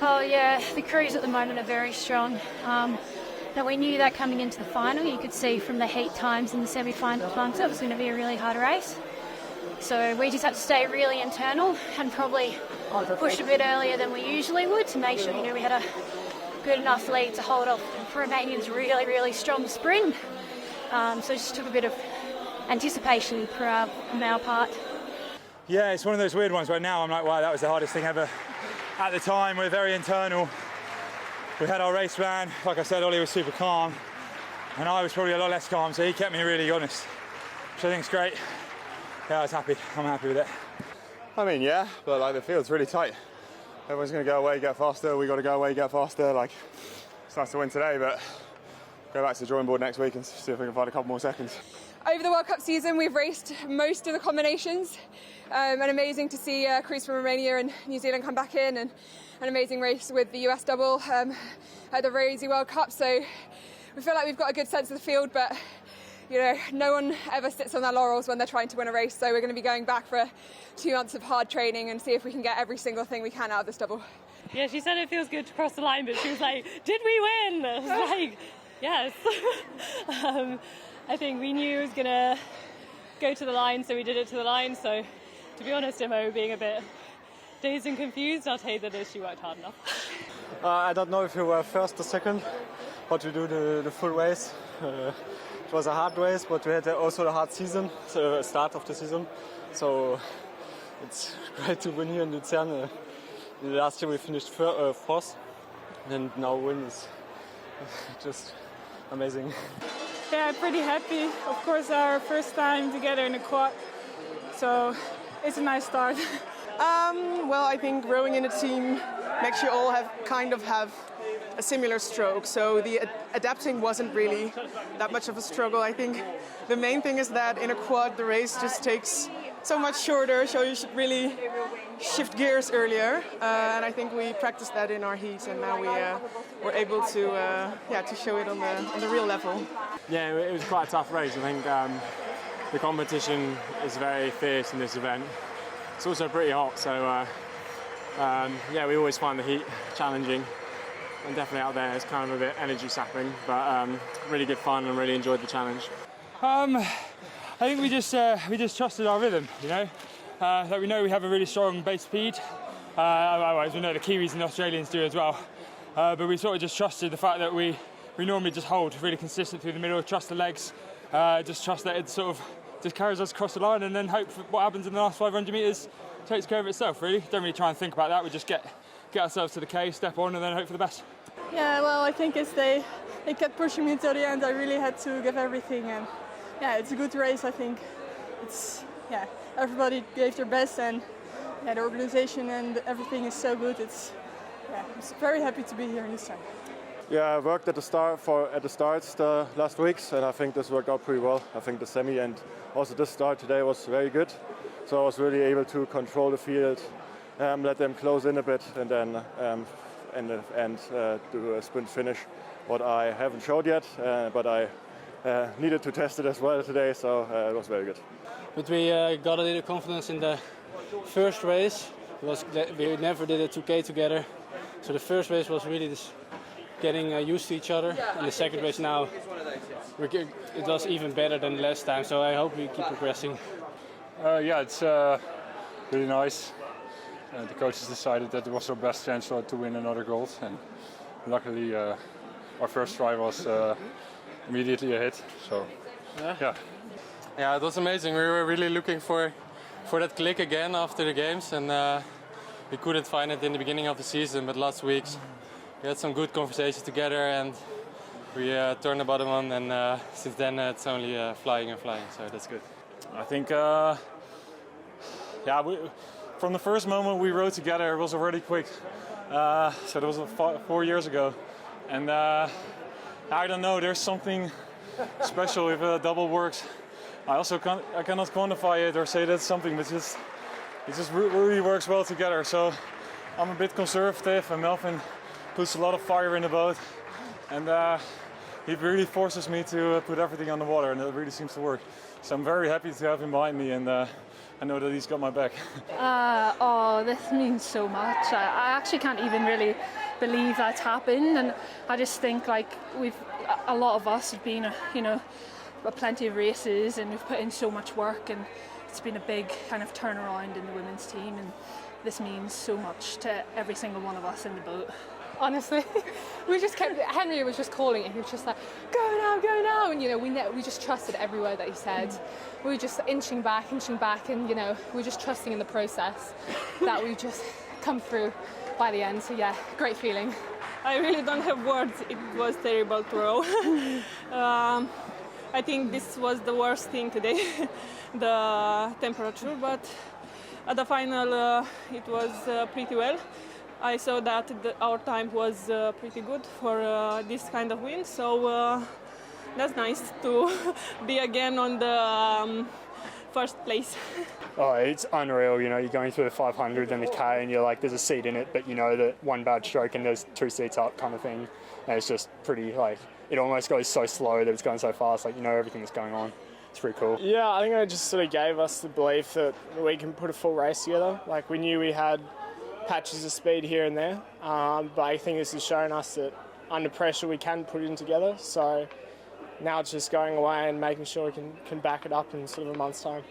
Oh yeah, the crews at the moment are very strong. Now we knew that coming into the final. You could see from the heat times in the semi-final bunks it was going to be a really hard race. So we just had to stay really internal and probably push a bit earlier than we usually would to make sure we had a good enough lead to hold off Romania's really, really strong sprint. So it just took a bit of anticipation from our part. Yeah, it's one of those weird ones where now I'm like, wow, that was the hardest thing ever. At the time, we're very internal. We had our race plan. Like I said, Ollie was super calm, and I was probably a lot less calm, so he kept me really honest, which I think is great. Yeah, I was happy. I'm happy with it. I mean, yeah, but like the field's really tight. Everyone's going to go away, get faster. We got to go away, get faster. Like, it's nice to win today, but go back to the drawing board next week and see if we can find a couple more seconds. Over the World Cup season, we've raced most of the combinations, and amazing to see crews from Romania and New Zealand come back in, and an amazing race with the US double at the Rosy World Cup. So we feel like we've got a good sense of the field, but no one ever sits on their laurels when they're trying to win a race. So we're going to be going back for 2 months of hard training and see if we can get every single thing we can out of this double. Yeah, she said it feels good to cross the line, but she was like, "Did we win?" I was like, "Yes." I think we knew it was going to go to the line, so we did it to the line. So, to be honest, Imo, being a bit dazed and confused, I'll take that she worked hard enough. I don't know if you were first or second, but we do the full race. It was a hard race, but we had also a hard season, so start of the season. So it's great to win here in Lucerne. Last year we finished fourth, and now win is just amazing. Yeah, pretty happy. Of course, our first time together in a quad, so it's a nice start. Well, I think rowing in a team makes you all have a similar stroke, so the adapting wasn't really that much of a struggle. I think the main thing is that in a quad the race just takes so much shorter, so you should really shift gears earlier, and I think we practiced that in our heat, and now we were able to show it on the real level. Yeah, it was quite a tough race. I think the competition is very fierce in this event. It's also pretty hot, so we always find the heat challenging. And definitely out there it's kind of a bit energy sapping, but really good fun and really enjoyed the challenge. I think we just trusted our rhythm, that we know we have a really strong base speed. Otherwise, we know the Kiwis and the Australians do as well. But we sort of just trusted the fact that we normally just hold really consistent through the middle, trust the legs, just trust that it sort of just carries us across the line, and then hope what happens in the last 500 metres takes care of itself, really. Don't really try and think about that. We just get ourselves to the K, step on, and then hope for the best. Yeah, well, I think as they kept pushing me until the end, I really had to give everything, and yeah, it's a good race. I think everybody gave their best, and the organization and everything is so good. I'm very happy to be here in this time. Yeah, I worked at the starts the last weeks, and I think this worked out pretty well. I think the semi and also this start today was very good. So I was really able to control the field, let them close in a bit, and then do a sprint finish. What I haven't showed yet, but I needed to test it as well today, so it was very good. But we got a little confidence in the first race. We never did a 2K together, so the first race was really just getting used to each other, and the second race now it was even better than last time. So I hope we keep progressing. It's really nice. The coaches decided that it was our best chance to win another gold, and luckily our first try was immediately a hit. So yeah, it was amazing. We were really looking for that click again after the games, and we couldn't find it in the beginning of the season, but last weeks we had some good conversations together, and we turned the bottom on, and since then it's only flying and flying, so that's good. I think from the first moment we rode together, it was already quick. So that was 4 years ago, and I don't know. There's something special if a double works. I cannot quantify it or say that's something, but it just really works well together. So I'm a bit conservative, and Melvin puts a lot of fire in the boat, and he really forces me to put everything on the water, and it really seems to work. So I'm very happy to have him behind me, and I know that he's got my back. This means so much. I actually can't even really believe that's happened, and I just think like a lot of us have been, plenty of races, and we've put in so much work, and it's been a big kind of turnaround in the women's team, and this means so much to every single one of us in the boat. Honestly, we just kept. Henry was just calling it. He was just like, "Go now!" And we just trusted every word that he said. We were just inching back, and we were just trusting in the process that we just come through by the end. So yeah, great feeling. I really don't have words. It was terrible to row. I think this was the worst thing today, the temperature. But at the final, it was pretty well. I saw that our time was pretty good for this kind of wind, so that's nice to be again on the first place. Oh, it's unreal, you're going through the 500 and the K and you're like, there's a seat in it, but that one bad stroke and there's 2 seats up kind of thing. And it's just pretty, it almost goes so slow that it's going so fast, everything that's going on. It's pretty cool. Yeah, I think it just sort of gave us the belief that we can put a full race together. We knew we had patches of speed here and there, but I think this has shown us that under pressure we can put it in together. So now it's just going away and making sure we can back it up in sort of a month's time.